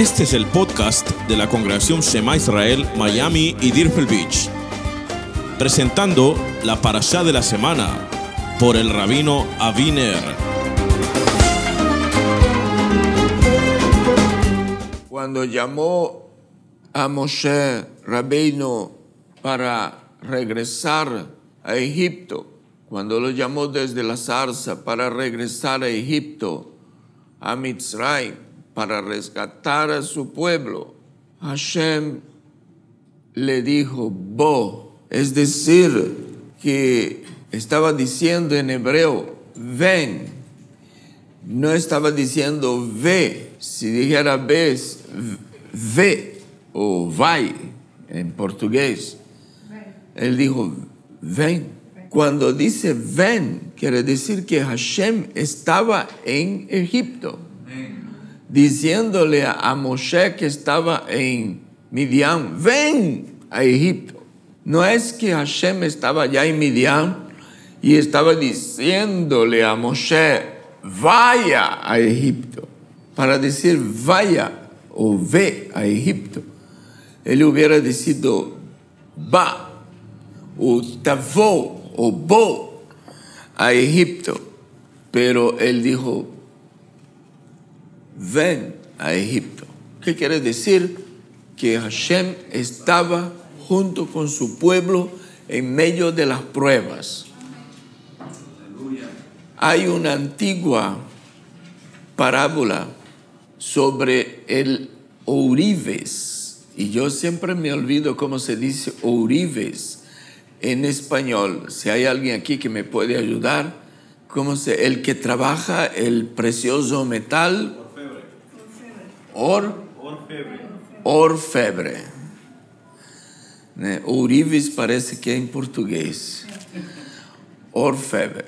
Este es el podcast de la Congregación Shema Israel, Miami y Deerfield Beach. Presentando la parashá de la semana por el rabino Aviner. Cuando llamó a Moshe Rabbeinu para regresar a Egipto, cuando lo llamó desde la zarza para regresar a Egipto, a Mitzrayim, para rescatar a su pueblo, Hashem le dijo, Bo, es decir, que estaba diciendo en hebreo, ven, no estaba diciendo ve. Si dijera ves, ve o vai en portugués. Él dijo, ven. Cuando dice ven, quiere decir que Hashem estaba en Egipto, diciéndole a Moshe que estaba en Midian, ven a Egipto. No es que Hashem estaba ya en Midian y estaba diciéndole a Moshe, vaya a Egipto. Para decir vaya o ve a Egipto, él hubiera decidido va o tavó o bo a Egipto, pero él dijo ven a Egipto. ¿Qué quiere decir? Que Hashem estaba junto con su pueblo en medio de las pruebas. Hay una antigua parábola sobre el ourives, y yo siempre me olvido cómo se dice ourives en español. Si hay alguien aquí que me puede ayudar, el que trabaja el precioso metal, orfebre. Ourives parece que en portugués. Orfebre.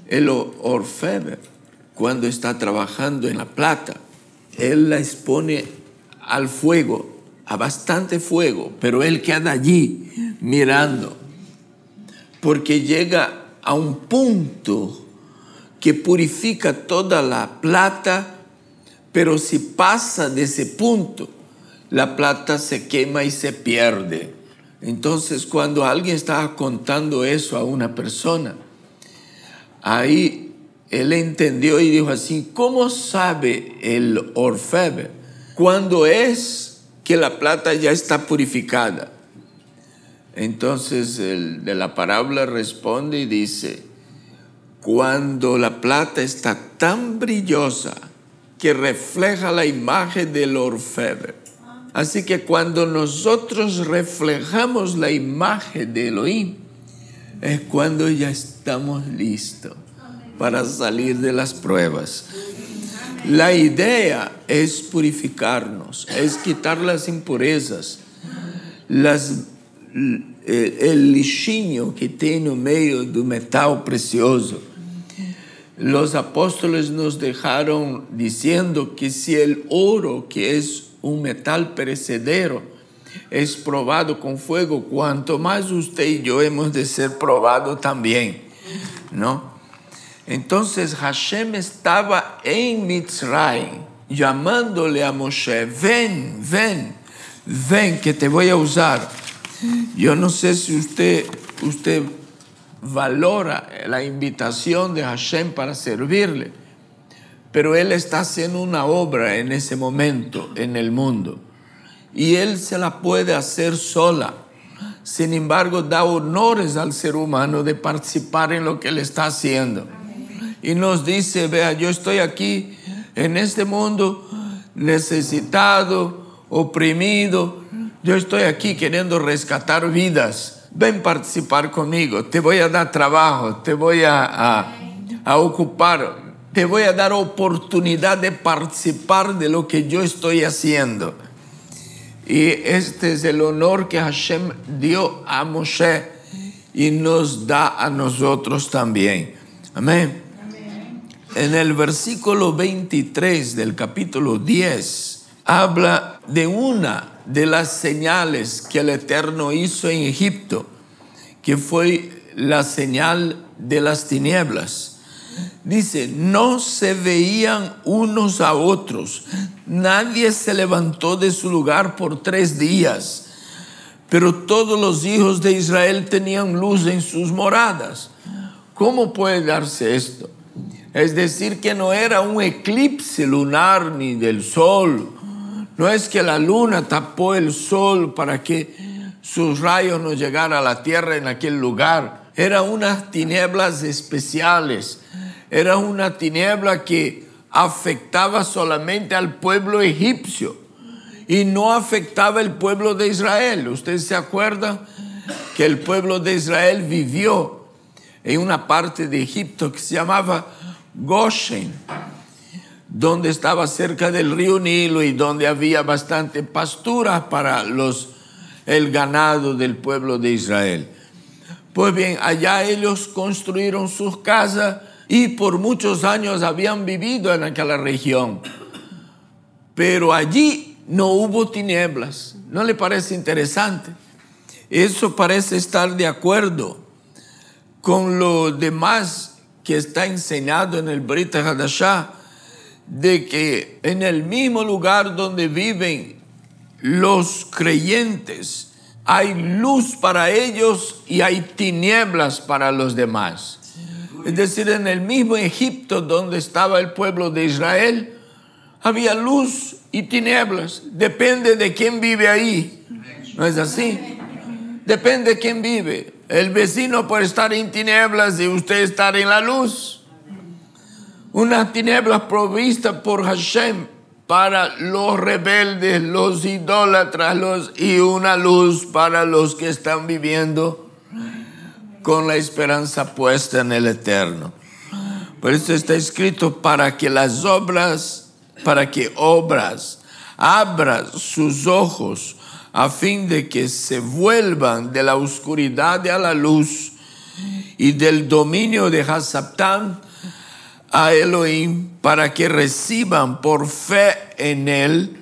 El orfebre, cuando está trabajando en la plata, él la expone al fuego, a bastante fuego, pero él queda allí mirando, porque llega a un punto que purifica toda la plata, pero si pasa de ese punto, la plata se quema y se pierde. Entonces, cuando alguien estaba contando eso a una persona, ahí él entendió y dijo así, ¿cómo sabe el orfebre cuando es que la plata ya está purificada? Entonces el de la parábola responde y dice, cuando la plata está tan brillosa que refleja la imagen del orfebre. Así que cuando nosotros reflejamos la imagen de Elohim, es cuando ya estamos listos para salir de las pruebas. La idea es purificarnos, es quitar las impurezas, el lixinho que tem no meio do metal precioso. Los apóstoles nos dejaron diciendo que si el oro, que es un metal perecedero, es probado con fuego, cuanto más usted y yo hemos de ser probados también, ¿no? Entonces Hashem estaba en Mitzrayim, llamándole a Moshe, ven, ven, ven que te voy a usar. Yo no sé si usted valora la invitación de Hashem para servirle, pero Él está haciendo una obra en ese momento en el mundo y Él se la puede hacer sola. Sin embargo, da honores al ser humano de participar en lo que Él está haciendo. Y nos dice, vea, yo estoy aquí en este mundo necesitado, oprimido. Yo estoy aquí queriendo rescatar vidas. Ven participar conmigo. Te voy a dar trabajo, te voy a ocupar, te voy a dar oportunidad de participar de lo que yo estoy haciendo. Y este es el honor que Hashem dio a Moshe y nos da a nosotros también. Amén. En el versículo 23 del capítulo 10, habla de una de las señales que el Eterno hizo en Egipto, que fue la señal de las tinieblas. Dice, no se veían unos a otros. Nadie se levantó de su lugar por 3 días. Pero todos los hijos de Israel tenían luz en sus moradas. ¿Cómo puede darse esto? Es decir, que no era un eclipse lunar ni del sol. No es que la luna tapó el sol para que sus rayos no llegaran a la tierra en aquel lugar. Eran unas tinieblas especiales. Era una tiniebla que afectaba solamente al pueblo egipcio y no afectaba al pueblo de Israel. ¿Ustedes se acuerdan que el pueblo de Israel vivió en una parte de Egipto que se llamaba Goshen, donde estaba cerca del río Nilo y donde había bastante pastura para el ganado del pueblo de Israel? Pues bien, allá ellos construyeron sus casas y por muchos años habían vivido en aquella región. Pero allí no hubo tinieblas. ¿No le parece interesante? Eso parece estar de acuerdo con lo demás que está enseñado en el Brit Hadashah, de que en el mismo lugar donde viven los creyentes hay luz para ellos y hay tinieblas para los demás. Es decir, en el mismo Egipto donde estaba el pueblo de Israel, había luz y tinieblas. Depende de quién vive ahí. ¿No es así? Depende de quién vive. El vecino puede estar en tinieblas y usted estar en la luz. Una tiniebla provista por Hashem para los rebeldes, los idólatras, y una luz para los que están viviendo con la esperanza puesta en el Eterno. Por eso está escrito, para que obras abras sus ojos, a fin de que se vuelvan de la oscuridad a la luz y del dominio de Hasaptán a Elohim, para que reciban por fe en él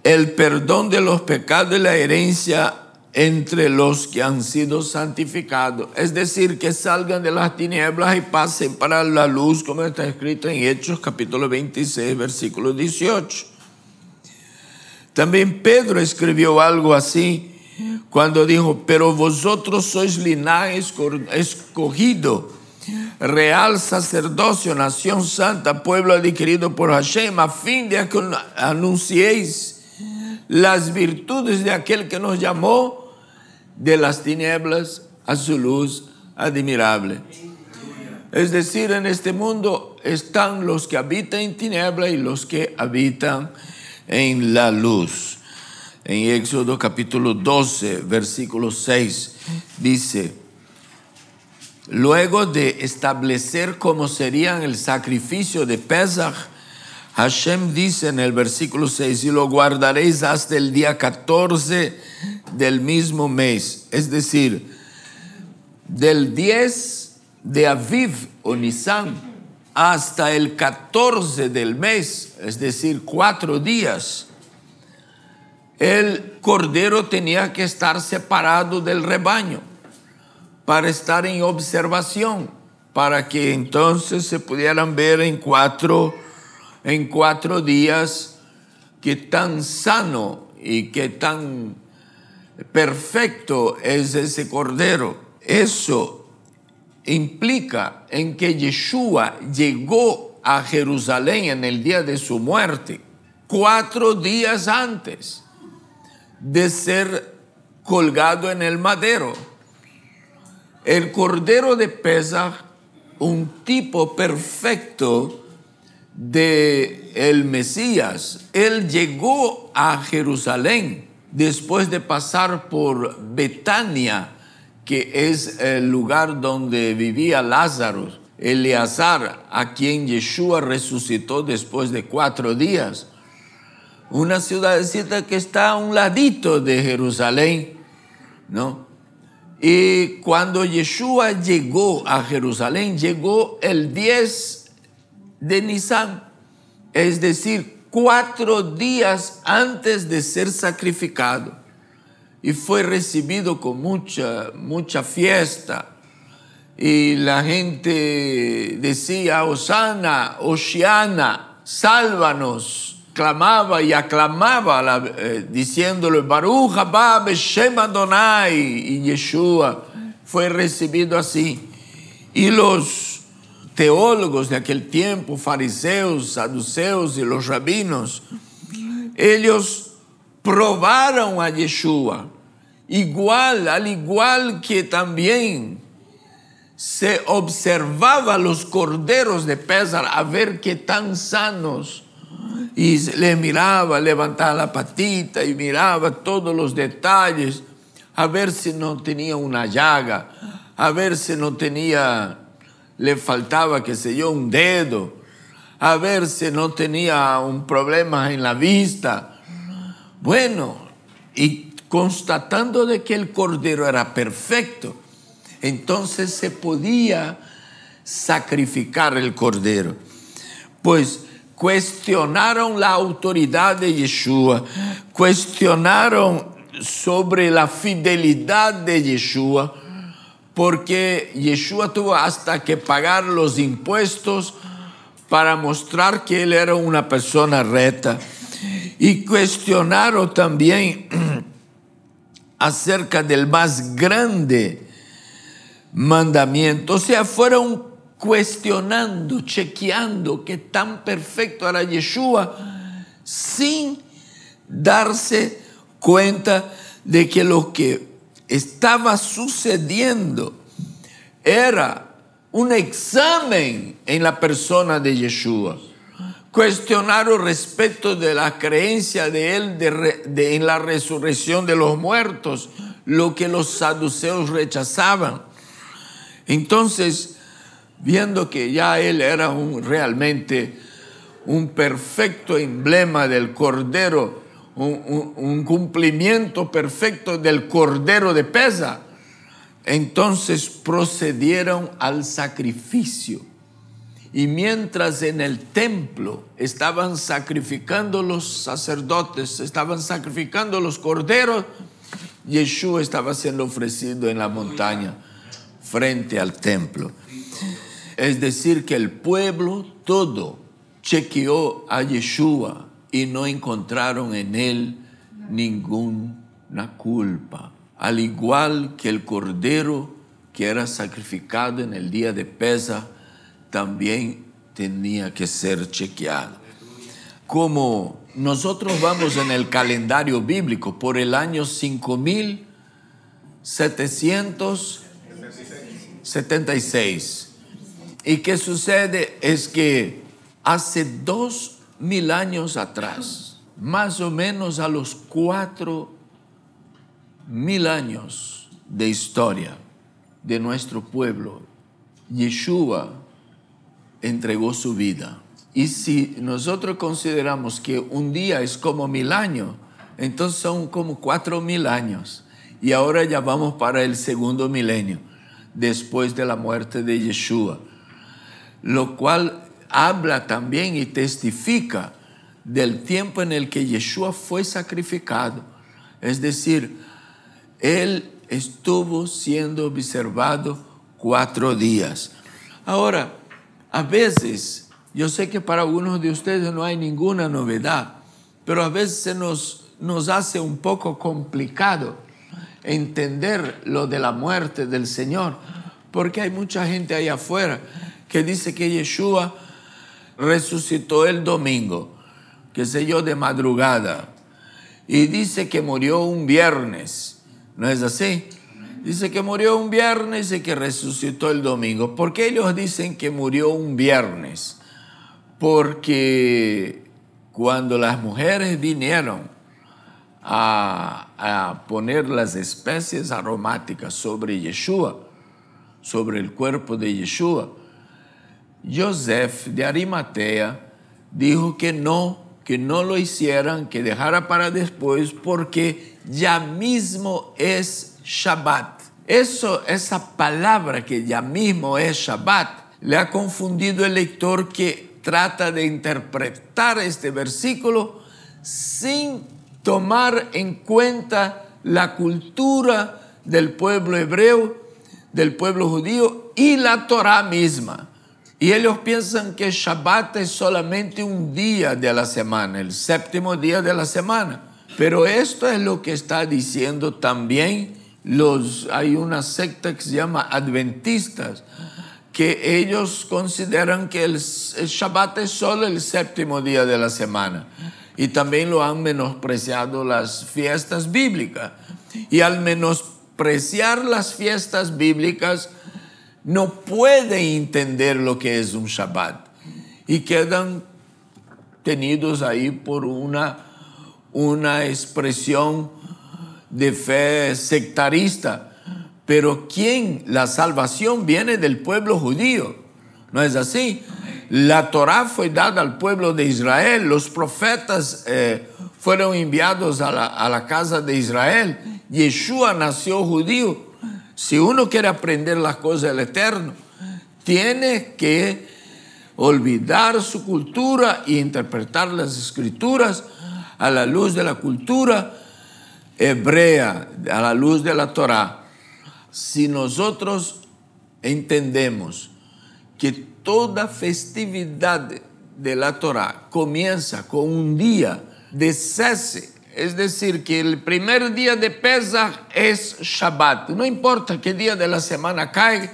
el perdón de los pecados y la herencia entre los que han sido santificados. Es decir, que salgan de las tinieblas y pasen para la luz, como está escrito en Hechos capítulo 26, versículo 18. También Pedro escribió algo así cuando dijo, pero vosotros sois linaje escogido, real sacerdocio, nación santa, pueblo adquirido por Hashem, a fin de que anunciéis las virtudes de aquel que nos llamó de las tinieblas a su luz admirable. Es decir, en este mundo están los que habitan en tinieblas y los que habitan en la luz. En Éxodo capítulo 12, versículo 6, dice, luego de establecer cómo serían el sacrificio de Pesach, Hashem dice en el versículo 6, y lo guardaréis hasta el día 14 del mismo mes. Es decir, del 10 de Aviv o Nisan hasta el 14 del mes, es decir, 4 días, el cordero tenía que estar separado del rebaño para estar en observación, para que entonces se pudieran ver en cuatro días qué tan sano y qué tan perfecto es ese cordero. Eso implica en que Yeshua llegó a Jerusalén en el día de su muerte, 4 días antes de ser colgado en el madero. El cordero de Pesach, un tipo perfecto de el Mesías, él llegó a Jerusalén después de pasar por Betania, que es el lugar donde vivía Lázaro, Eleazar, a quien Yeshua resucitó después de 4 días. Una ciudadcita que está a un ladito de Jerusalén, ¿no? Y cuando Yeshua llegó a Jerusalén, llegó el 10 de Nisan, es decir, 4 días antes de ser sacrificado, y fue recibido con mucha fiesta y la gente decía, Hosana, Hoshiana, sálvanos, clamaba y aclamaba diciéndole, Baruch haba Beshem Adonai, y Yeshua fue recibido así. Y los teólogos de aquel tiempo, fariseos, saduceos y los rabinos, ellos probaron a Yeshua, al igual que también se observaba los corderos de Pesar a ver qué tan sanos, y le miraba, levantaba la patita y miraba todos los detalles, a ver si no tenía una llaga, a ver si no tenía, le faltaba, qué sé yo, un dedo, a ver si no tenía un problema en la vista. Bueno, y constatando de que el cordero era perfecto, entonces se podía sacrificar el cordero. Pues cuestionaron la autoridad de Yeshua, cuestionaron sobre la fidelidad de Yeshua, porque Yeshua tuvo hasta que pagar los impuestos para mostrar que él era una persona recta. Y cuestionaron también acerca del más grande mandamiento. O sea, fueron cuestionando, chequeando qué tan perfecto era Yeshua, sin darse cuenta de que lo que estaba sucediendo era un examen en la persona de Yeshua. Cuestionaron respecto de la creencia de él en la resurrección de los muertos, lo que los saduceos rechazaban. Entonces, viendo que ya él era realmente un perfecto emblema del Cordero, un cumplimiento perfecto del Cordero de Pesar, entonces procedieron al sacrificio. Y mientras en el templo estaban sacrificando los sacerdotes, estaban sacrificando los corderos, Yeshua estaba siendo ofrecido en la montaña frente al templo. Es decir, que el pueblo todo chequeó a Yeshua y no encontraron en él ninguna culpa. Al igual que el cordero que era sacrificado en el día de Pesaj, también tenía que ser chequeado. Como nosotros vamos en el calendario bíblico por el año 5776. ¿Y qué sucede? Es que hace 2000 años atrás, más o menos a los 4000 años de historia de nuestro pueblo, Yeshua entregó su vida. Y si nosotros consideramos que un día es como 1000 años, entonces son como 4000 años. Y ahora ya vamos para el segundo milenio, después de la muerte de Yeshua. Lo cual habla también y testifica del tiempo en el que Yeshua fue sacrificado. Es decir, él estuvo siendo observado 4 días. Ahora, a veces, yo sé que para algunos de ustedes no hay ninguna novedad, pero a veces se nos hace un poco complicado entender lo de la muerte del Señor, porque hay mucha gente allá afuera que dice que Yeshua resucitó el domingo, qué sé yo, de madrugada, y dice que murió un viernes. ¿No es así? Dice que murió un viernes y que resucitó el domingo. ¿Por qué ellos dicen que murió un viernes? Porque cuando las mujeres vinieron a poner las especies aromáticas sobre Yeshua, sobre el cuerpo de Yeshua, Joseph de Arimatea dijo que no lo hicieran, que dejara para después, porque ya mismo es Shabbat. Esa palabra que ya mismo es Shabbat, le ha confundido el lector que trata de interpretar este versículo sin tomar en cuenta la cultura del pueblo hebreo, del pueblo judío y la Torá misma. Y ellos piensan que Shabbat es solamente un día de la semana, el séptimo día de la semana. Pero esto es lo que está diciendo también hay una secta que se llama adventistas, que ellos consideran que el Shabbat es solo el séptimo día de la semana. Y también lo han menospreciado las fiestas bíblicas. Y al menospreciar las fiestas bíblicas, no puede entender lo que es un Shabbat. Y quedan tenidos ahí por una expresión de fe sectarista. Pero la salvación viene del pueblo judío, ¿no es así? La Torá fue dada al pueblo de Israel, los profetas fueron enviados a la casa de Israel. Yeshua nació judío. Si uno quiere aprender las cosas del Eterno, tiene que olvidar su cultura e interpretar las Escrituras a la luz de la cultura hebrea, a la luz de la Torá. Si nosotros entendemos que toda festividad de la Torá comienza con un día de cese, es decir, que el primer día de Pesach es Shabbat, no importa qué día de la semana cae,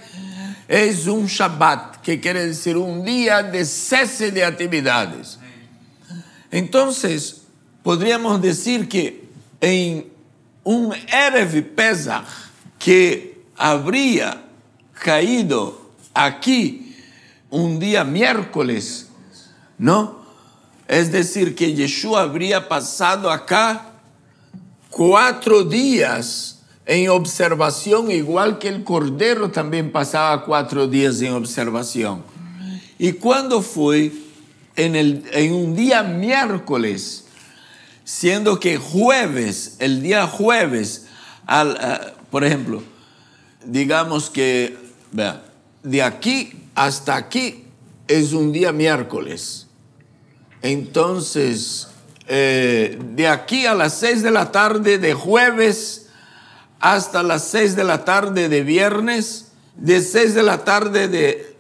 es un Shabbat, que quiere decir un día de cese de actividades. Entonces, podríamos decir que en un Erev Pesach que habría caído aquí un día miércoles, ¿no? Es decir, que Yeshua habría pasado acá 4 días en observación, igual que el Cordero también pasaba 4 días en observación. Y cuando fue en un día miércoles, siendo que el día jueves, por ejemplo, digamos que de aquí hasta aquí es un día miércoles. Entonces, de aquí a las 6 de la tarde de jueves hasta las 6 de la tarde de viernes, de 6 de la tarde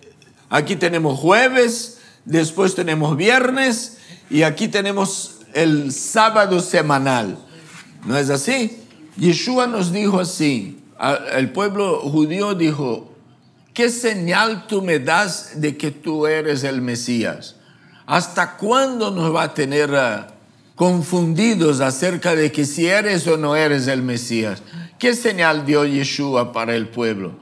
aquí tenemos jueves, después tenemos viernes y aquí tenemos el sábado semanal. ¿No es así? Yeshua nos dijo así, el pueblo judío dijo: ¿qué señal tú me das de que tú eres el Mesías? ¿Hasta cuándo nos va a tener confundidos acerca de que si eres o no eres el Mesías? ¿Qué señal dio Yeshua para el pueblo?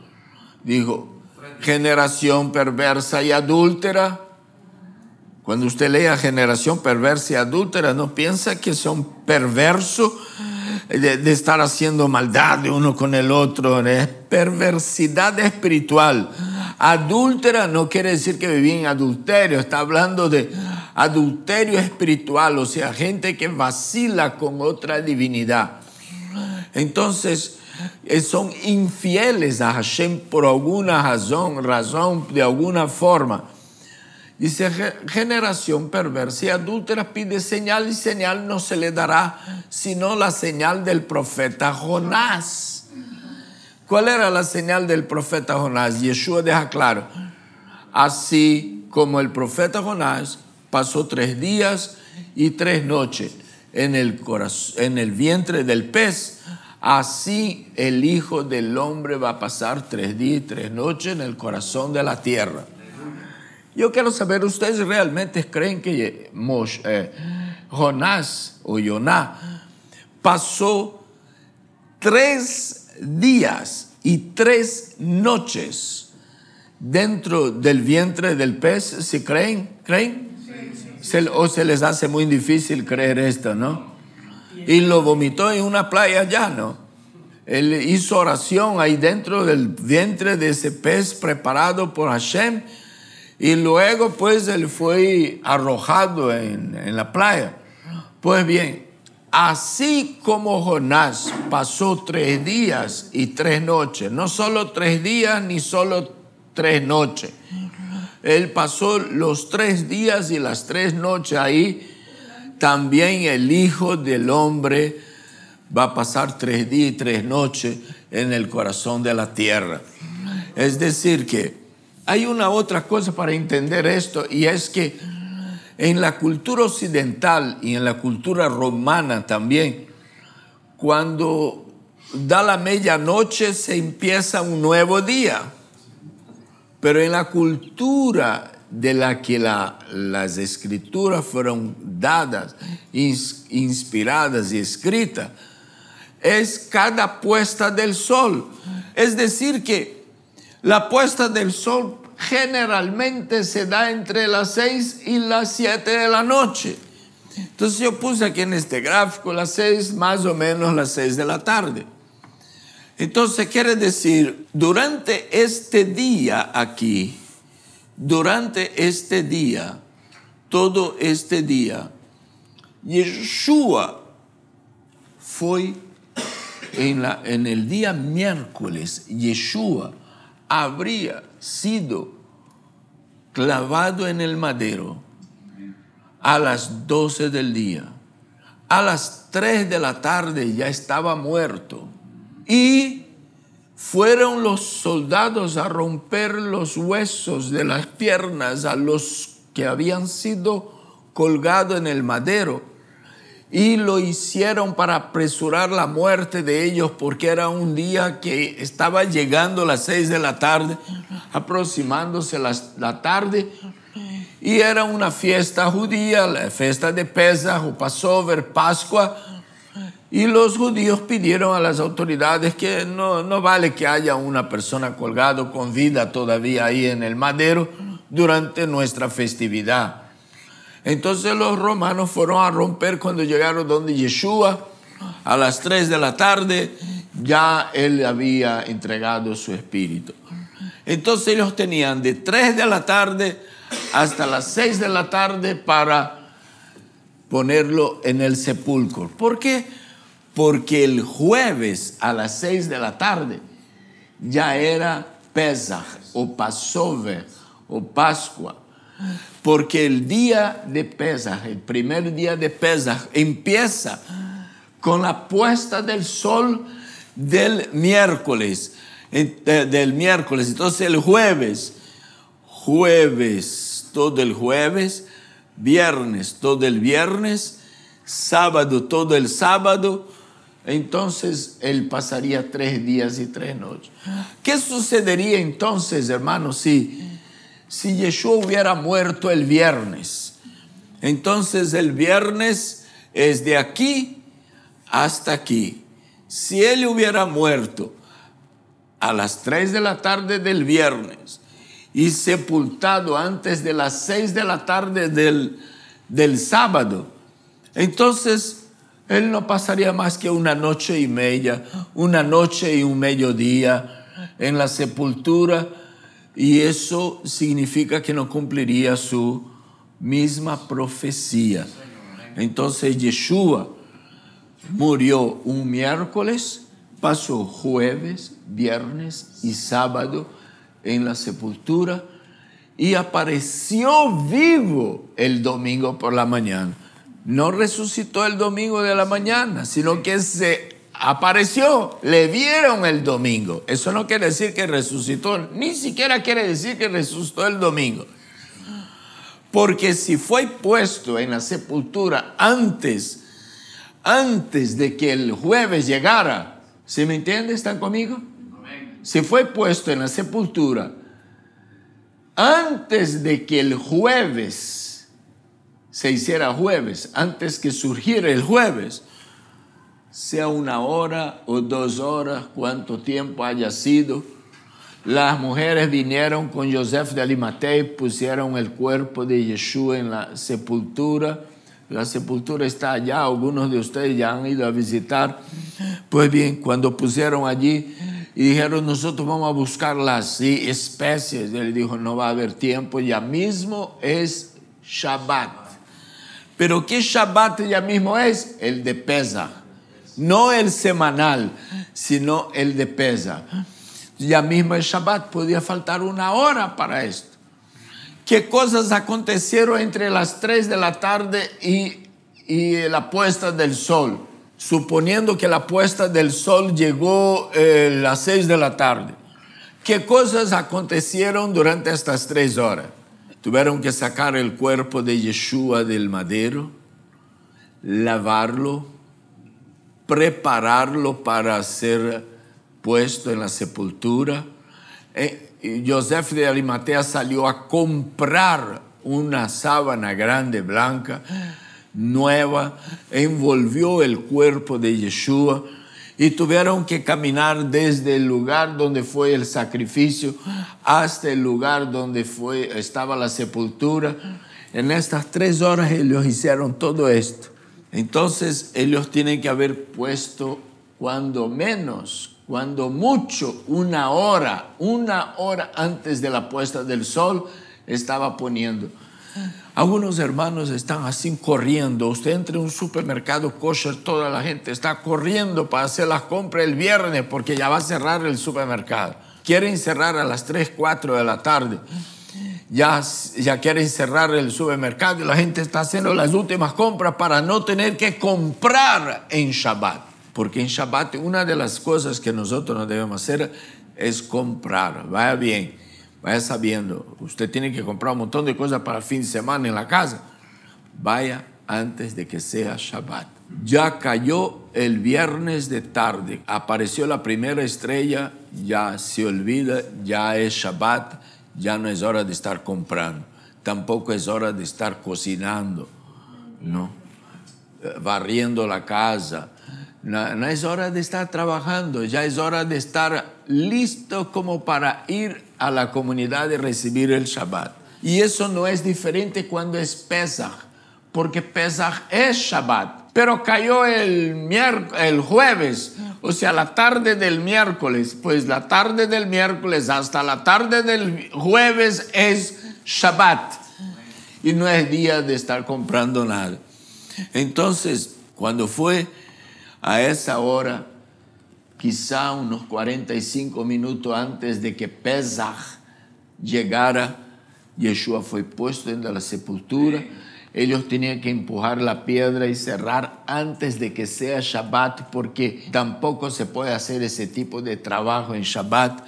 Dijo: generación perversa y adúltera. Cuando usted lea generación perversa y adúltera, no piensa que son perversos de estar haciendo maldad de uno con el otro. Es perversidad espiritual. Adúltera no quiere decir que vivía en adulterio, está hablando de adulterio espiritual, o sea, gente que vacila con otra divinidad. Entonces, son infieles a Hashem por alguna razón, de alguna forma. Dice: generación perversa y adúltera pide señal, y señal no se le dará sino la señal del profeta Jonás. ¿Cuál era la señal del profeta Jonás? Yeshua deja claro: así como el profeta Jonás pasó 3 días y 3 noches en el vientre del pez, así el Hijo del Hombre va a pasar 3 días y 3 noches en el corazón de la tierra. Yo quiero saber, ¿ustedes realmente creen que Jonás o Yoná pasó 3 días y 3 noches dentro del vientre del pez? ¿Sí creen? ¿O se les hace muy difícil creer esto, no? Y lo vomitó en una playa allá, ¿no? Él hizo oración ahí dentro del vientre de ese pez preparado por Hashem, y luego pues él fue arrojado en la playa. Pues bien, así como Jonás pasó 3 días y 3 noches, no solo 3 días ni solo 3 noches, él pasó los 3 días y las 3 noches ahí. También el Hijo del Hombre va a pasar 3 días y 3 noches en el corazón de la tierra. Es decir que hay una otra cosa para entender esto, y es que en la cultura occidental y en la cultura romana también, cuando da la medianoche se empieza un nuevo día. Pero en la cultura de la que las escrituras fueron dadas, inspiradas y escritas, es cada puesta del sol. Es decir que la puesta del sol generalmente se da entre las 6 y las 7 de la noche. Entonces yo puse aquí en este gráfico las 6, más o menos las 6 de la tarde. Entonces quiere decir, durante este día aquí, durante este día, todo este día, Yeshua fue en el día miércoles, Yeshua habría sido clavado en el madero a las 12 del día. A las 3 de la tarde ya estaba muerto. Y fueron los soldados a romper los huesos de las piernas a los que habían sido colgados en el madero. Y lo hicieron para apresurar la muerte de ellos, porque era un día que estaba llegando las 6 de la tarde, aproximándose la tarde, y era una fiesta judía, la fiesta de Pesach o Passover, Pascua, y los judíos pidieron a las autoridades que no vale que haya una persona colgada con vida todavía ahí en el madero durante nuestra festividad. Entonces los romanos fueron a romper cuando llegaron donde Yeshua. A las 3 de la tarde ya él había entregado su espíritu. Entonces ellos tenían de 3 de la tarde hasta las 6 de la tarde para ponerlo en el sepulcro. ¿Por qué? Porque el jueves a las 6 de la tarde ya era Pesach o Passover o Pascua. Porque el día de Pesach, el primer día de Pesach, empieza con la puesta del sol del miércoles. Entonces el jueves, todo el jueves, viernes, todo el viernes, sábado, todo el sábado. Entonces él pasaría 3 días y 3 noches. ¿Qué sucedería entonces, hermanos, si Yeshua hubiera muerto el viernes? Entonces el viernes es de aquí hasta aquí. Si él hubiera muerto a las 3 de la tarde del viernes y sepultado antes de las 6 de la tarde del sábado, entonces él no pasaría más que una noche y media, una noche y un mediodía en la sepultura. Y eso significa que no cumpliría su misma profecía. Entonces Yeshua murió un miércoles, pasó jueves, viernes y sábado en la sepultura y apareció vivo el domingo por la mañana. No resucitó el domingo de la mañana, sino que se apareció, le vieron el domingo. Eso no quiere decir que resucitó, ni siquiera quiere decir que resucitó el domingo. Porque si fue puesto en la sepultura antes de que el jueves llegara, ¿se me entiende? ¿Están conmigo? Si fue puesto en la sepultura antes de que el jueves se hiciera jueves, antes que surgiera el jueves, sea 1 hora o 2 horas, cuánto tiempo haya sido, las mujeres vinieron con Joseph de Arimatea y pusieron el cuerpo de Yeshua en la sepultura. La sepultura está allá, algunos de ustedes ya han ido a visitar. Pues bien, cuando pusieron allí y dijeron, nosotros vamos a buscar las especies, él dijo, no va a haber tiempo, ya mismo es Shabbat. Pero ¿qué Shabbat ya mismo es? El de Pesach. No el semanal, sino el de Pesach. Ya mismo el Shabbat, podía faltar 1 hora para esto. ¿Qué cosas acontecieron entre las 3 de la tarde y la puesta del sol? Suponiendo que la puesta del sol llegó a las 6 de la tarde. ¿Qué cosas acontecieron durante estas 3 horas? Tuvieron que sacar el cuerpo de Yeshua del madero, lavarlo, prepararlo para ser puesto en la sepultura. Joseph de Arimatea salió a comprar una sábana grande blanca, nueva, envolvió el cuerpo de Yeshua y tuvieron que caminar desde el lugar donde fue el sacrificio hasta el lugar donde estaba la sepultura. En estas 3 horas ellos hicieron todo esto. Entonces ellos tienen que haber puesto cuando mucho, una hora antes de la puesta del sol, estaba poniendo. Algunos hermanos están así corriendo. Usted entra en un supermercado kosher, toda la gente está corriendo para hacer las compras el viernes porque ya va a cerrar el supermercado. Quieren cerrar a las 3, 4 de la tarde. Ya quieren cerrar el supermercado y la gente está haciendo las últimas compras para no tener que comprar en Shabbat. Porque en Shabbat una de las cosas que nosotros no debemos hacer es comprar. Vaya bien. Vaya sabiendo, usted tiene que comprar un montón de cosas para el fin de semana en la casa. Vaya antes de que sea Shabbat. Ya cayó el viernes de tarde, apareció la primera estrella, ya se olvida, ya es Shabbat, ya no es hora de estar comprando. Tampoco es hora de estar cocinando, ¿no? Barriendo la casa. No es hora de estar trabajando, ya es hora de estar listo como para ir a la comunidad y recibir el Shabbat. Y eso no es diferente cuando es Pesach, porque Pesach es Shabbat. Pero cayó el jueves, o sea, la tarde del miércoles. Pues la tarde del miércoles hasta la tarde del jueves es Shabbat. Y no es día de estar comprando nada. Entonces, cuando fue a esa hora, quizá unos 45 minutos antes de que Pesach llegara, Yeshua fue puesto en la sepultura. Ellos tenían que empujar la piedra y cerrar antes de que sea Shabbat, porque tampoco se puede hacer ese tipo de trabajo en Shabbat.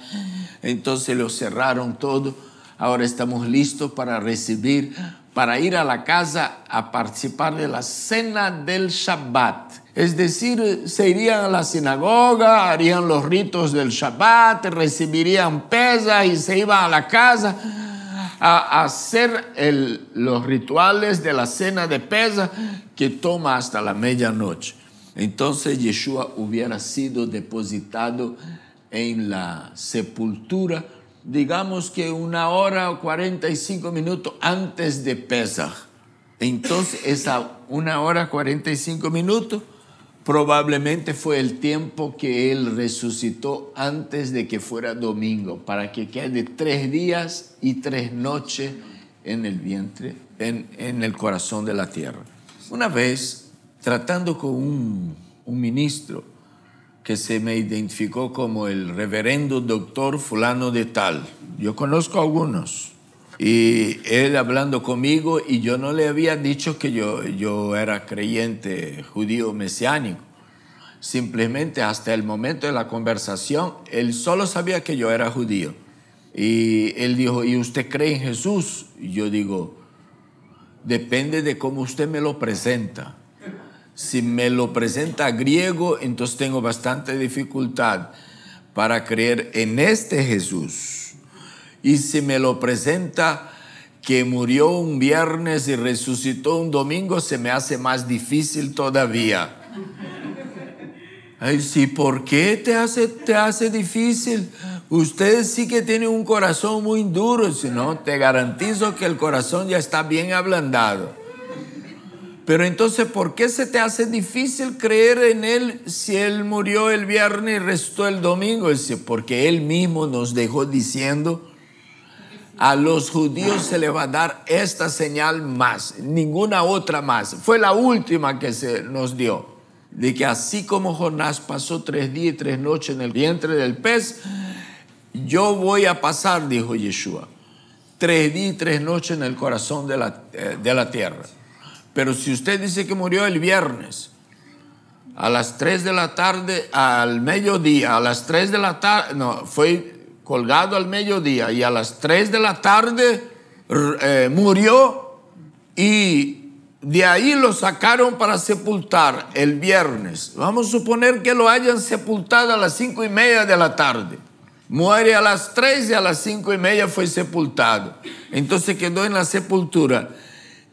Entonces lo cerraron todo. Ahora estamos listos para ir a la casa a participar de la cena del Shabbat. Es decir, se irían a la sinagoga, harían los ritos del Shabbat, recibirían Pesach y se iban a la casa a hacer los rituales de la cena de Pesach, que toma hasta la medianoche. Entonces Yeshua hubiera sido depositado en la sepultura, digamos que 1 hora o 45 minutos antes de Pesach. Entonces esa 1 hora 45 minutos probablemente fue el tiempo que él resucitó antes de que fuera domingo, para que quede 3 días y 3 noches en el vientre, en el corazón de la tierra. Una vez, tratando con un ministro que se me identificó como el reverendo doctor fulano de tal, yo conozco a algunos, y él hablando conmigo, y yo no le había dicho que yo era creyente judío mesiánico. Simplemente hasta el momento de la conversación, él solo sabía que yo era judío. Y él dijo, ¿y usted cree en Jesús? Y yo digo, depende de cómo usted me lo presenta. Si me lo presenta griego, entonces tengo bastante dificultad para creer en este Jesús. Y si me lo presenta que murió un viernes y resucitó un domingo, se me hace más difícil todavía. Ay, sí, ¿por qué te hace difícil? Usted sí que tiene un corazón muy duro, si no, te garantizo que el corazón ya está bien ablandado. Pero entonces, ¿por qué se te hace difícil creer en Él si Él murió el viernes y resucitó el domingo? Dice, porque Él mismo nos dejó diciendo, a los judíos se les va a dar esta señal más, ninguna otra más. Fue la última que se nos dio, de que así como Jonás pasó 3 días y 3 noches en el vientre del pez, yo voy a pasar, dijo Yeshua, 3 días y 3 noches en el corazón de la tierra. Pero si usted dice que murió el viernes, a las 3 de la tarde, al mediodía, a las 3 de la tarde, no, fue colgado al mediodía, y a las 3 de la tarde murió, y de ahí lo sacaron para sepultar el viernes. Vamos a suponer que lo hayan sepultado a las 5:30 de la tarde. Muere a las 3 y a las 5:30 fue sepultado. Entonces quedó en la sepultura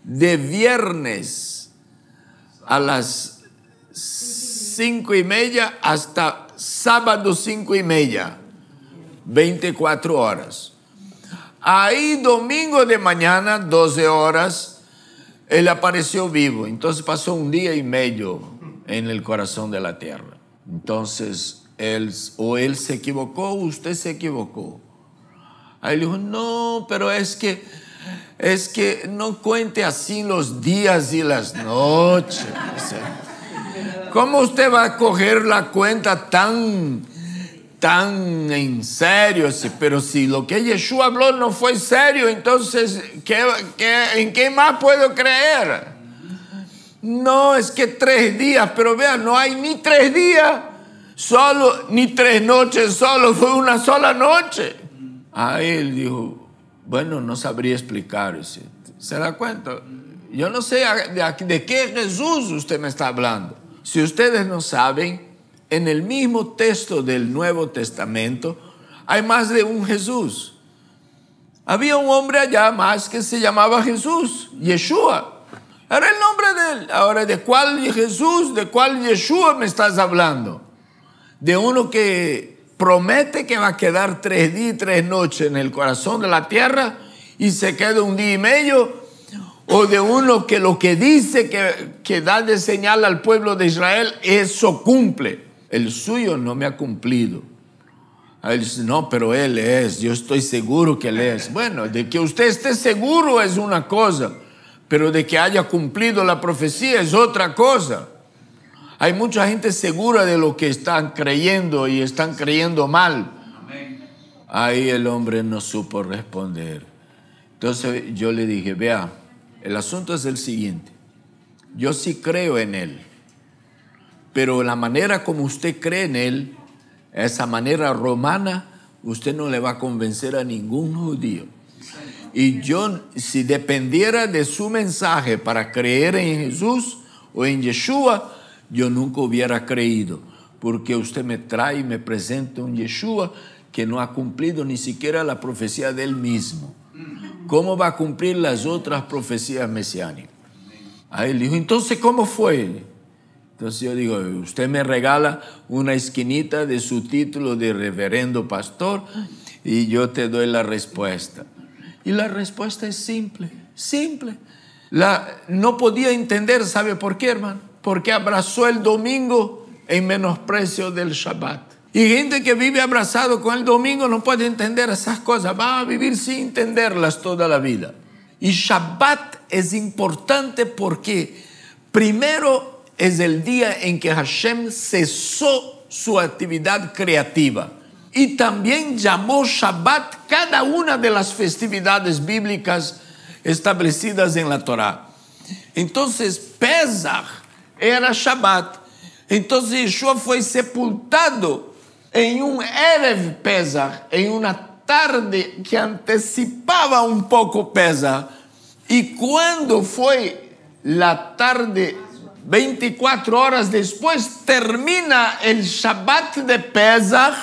de viernes a las 5:30 hasta sábado 5:30, 24 horas. Ahí domingo de mañana, 12 horas, él apareció vivo. Entonces pasó 1 día y medio en el corazón de la tierra. Entonces él se equivocó o usted se equivocó. Ahí le dijo, no, pero es que no cuente así los días y las noches. ¿Cómo usted va a coger la cuenta tan en serio? Pero si lo que Yeshua habló no fue serio, entonces ¿en qué más puedo creer? No, es que 3 días, pero vean, no hay ni 3 días, ni 3 noches, solo fue una sola noche. Ahí él dijo, bueno, no sabría explicar. ¿Se da cuenta? Yo no sé de qué Jesús usted me está hablando. Si ustedes no saben, en el mismo texto del Nuevo Testamento hay más de un Jesús. Había un hombre allá más que se llamaba Jesús, Yeshua. Era el nombre de él. Ahora, ¿de cuál Jesús, de cuál Yeshua me estás hablando? ¿De uno que promete que va a quedar 3 días y 3 noches en el corazón de la tierra y se queda 1 día y medio? ¿O de uno que lo que dice que da de señal al pueblo de Israel, eso cumple? El suyo no me ha cumplido. Él dice, no, pero él es, yo estoy seguro que él es. Bueno, de que usted esté seguro es una cosa, pero de que haya cumplido la profecía es otra cosa. Hay mucha gente segura de lo que están creyendo y están creyendo mal. Ahí el hombre no supo responder. Entonces yo le dije, vea, el asunto es el siguiente. Yo sí creo en él, pero la manera como usted cree en él, esa manera romana, usted no le va a convencer a ningún judío. Y yo, si dependiera de su mensaje para creer en Jesús o en Yeshua, yo nunca hubiera creído, porque usted me trae y me presenta un Yeshua que no ha cumplido ni siquiera la profecía de él mismo. ¿Cómo va a cumplir las otras profecías mesiánicas? Ahí él dijo, entonces, ¿cómo fue? Entonces yo digo, usted me regala una esquinita de su título de reverendo pastor y yo te doy la respuesta. Y la respuesta es simple. No podía entender, ¿sabe por qué, hermano? Porque abrazó el domingo en menosprecio del Shabbat. Y gente que vive abrazado con el domingo no puede entender esas cosas. Va a vivir sin entenderlas toda la vida. Y Shabbat es importante porque primero es el día en que Hashem cesó su actividad creativa. Y también llamó Shabbat cada una de las festividades bíblicas establecidas en la Torá. Entonces, Pesach era Shabbat. Entonces, Yeshua fue sepultado en un Erev Pesach, en una tarde que anticipaba un poco Pesach. Y cuando fue la tarde, 24 horas después, termina el Shabbat de Pesach.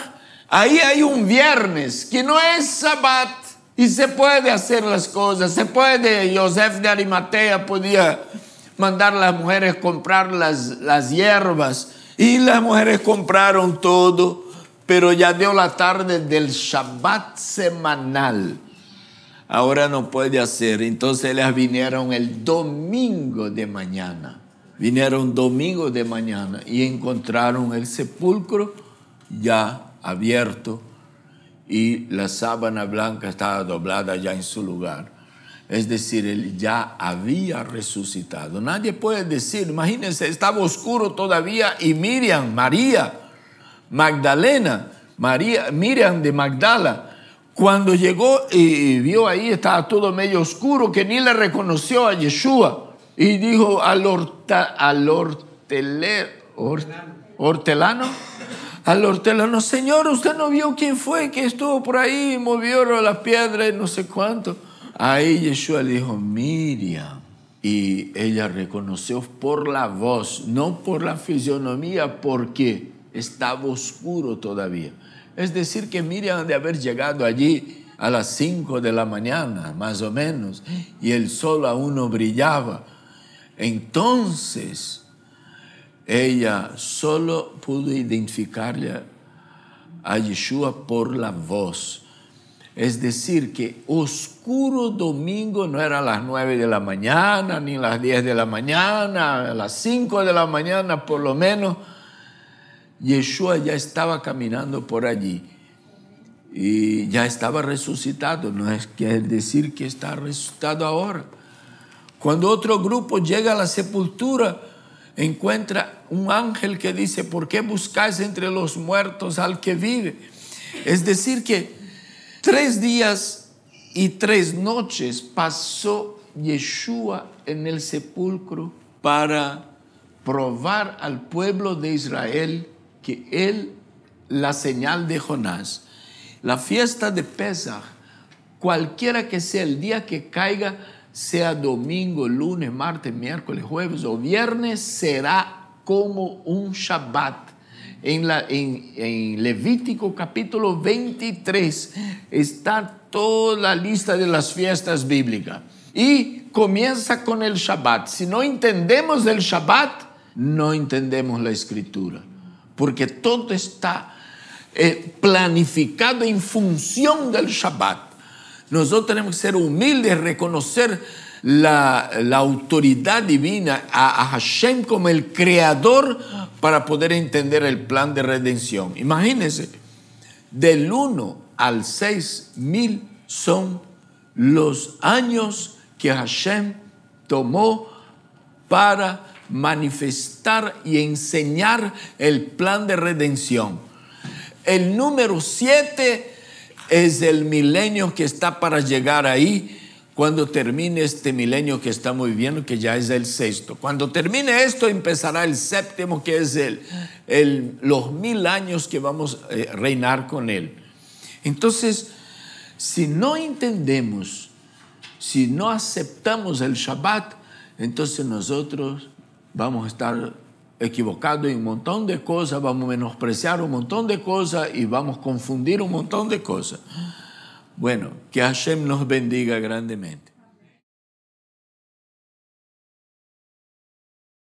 Ahí hay un viernes que no es Shabbat y se puede hacer las cosas. Se puede, Yosef de Arimatea podía mandar a las mujeres comprar las hierbas y las mujeres compraron todo, pero ya dio la tarde del Shabbat semanal. Ahora no puede hacer. Entonces ellas vinieron el domingo de mañana. Vinieron domingo de mañana y encontraron el sepulcro ya abierto y la sábana blanca estaba doblada ya en su lugar. Es decir, él ya había resucitado. Nadie puede decir, imagínense, estaba oscuro todavía y Miriam de Magdala, cuando llegó y vio ahí, estaba todo medio oscuro, que ni le reconoció a Yeshua. Y dijo al hortelano, al hortelano, Señor, ¿usted no vio quién fue que estuvo por ahí, movió las piedras y no sé cuánto? Ahí Yeshua le dijo, Miriam. Y ella reconoció por la voz, no por la fisionomía, porque estaba oscuro todavía. Es decir, que Miriam de haber llegado allí a las 5 de la mañana, más o menos, y el sol aún no brillaba. Entonces, ella solo pudo identificarle a Yeshua por la voz. Es decir, que oscuro domingo no era a las 9 de la mañana, ni a las 10 de la mañana, a las 5 de la mañana por lo menos. Yeshua ya estaba caminando por allí y ya estaba resucitado. No es quiere decir que está resucitado ahora. Cuando otro grupo llega a la sepultura, encuentra un ángel que dice, ¿por qué buscáis entre los muertos al que vive? Es decir que 3 días y 3 noches pasó Yeshua en el sepulcro para probar al pueblo de Israel que él, la señal de Jonás, la fiesta de Pesaj, cualquiera que sea el día que caiga, sea domingo, lunes, martes, miércoles, jueves o viernes, será como un Shabbat. En Levítico capítulo 23 está toda la lista de las fiestas bíblicas y comienza con el Shabbat. Si no entendemos el Shabbat, no entendemos la Escritura, porque todo está planificado en función del Shabbat. Nosotros tenemos que ser humildes, reconocer la autoridad divina a Hashem como el creador para poder entender el plan de redención. Imagínense, del 1 al 6,000 son los años que Hashem tomó para manifestar y enseñar el plan de redención. El número 7 es el milenio que está para llegar ahí, cuando termine este milenio que estamos viviendo, que ya es el 6º. Cuando termine esto, empezará el 7º, que es los 1000 años que vamos a reinar con él. Entonces, si no entendemos, si no aceptamos el Shabbat, entonces nosotros vamos a estar equivocados en un montón de cosas, vamos a menospreciar un montón de cosas y vamos a confundir un montón de cosas. Bueno, que Hashem nos bendiga grandemente.